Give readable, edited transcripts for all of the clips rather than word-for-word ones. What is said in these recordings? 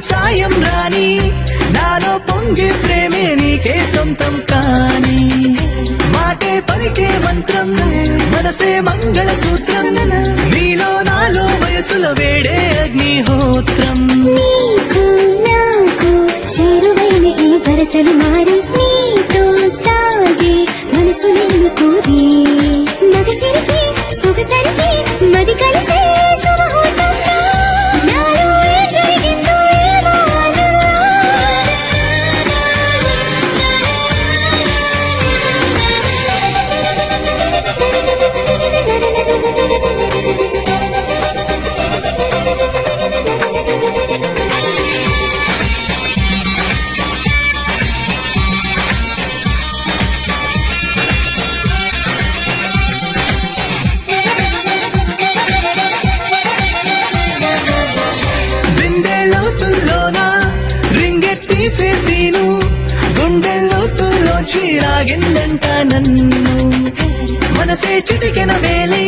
సాయం రాని నాలో పొంగే ప్రేమే నీకే సొంతం కాని మాటే పలికే మంత్రం మనసే మంగళ సూత్రం నీలో నాలో వయసుల వేడే అగ్నిహోత్రం నీకు నాకు చేరువైన ఈ వరసలు మారి నీతో సాగే మనసు నిన్ను కోరి మగసిరికి సొగసరికి మది కలిసే తీసేసీను గుండెల్లోతులోంచి రాగిందంట నన్ను మనసే చిటికెన వేలై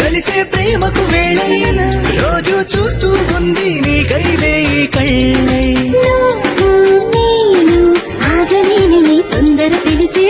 కలిసే ప్రేమకు వేళై రోజు చూస్తూ ఉంది నీకై వేయి కళ్ళై ఆగలేని తొందర తెలిసే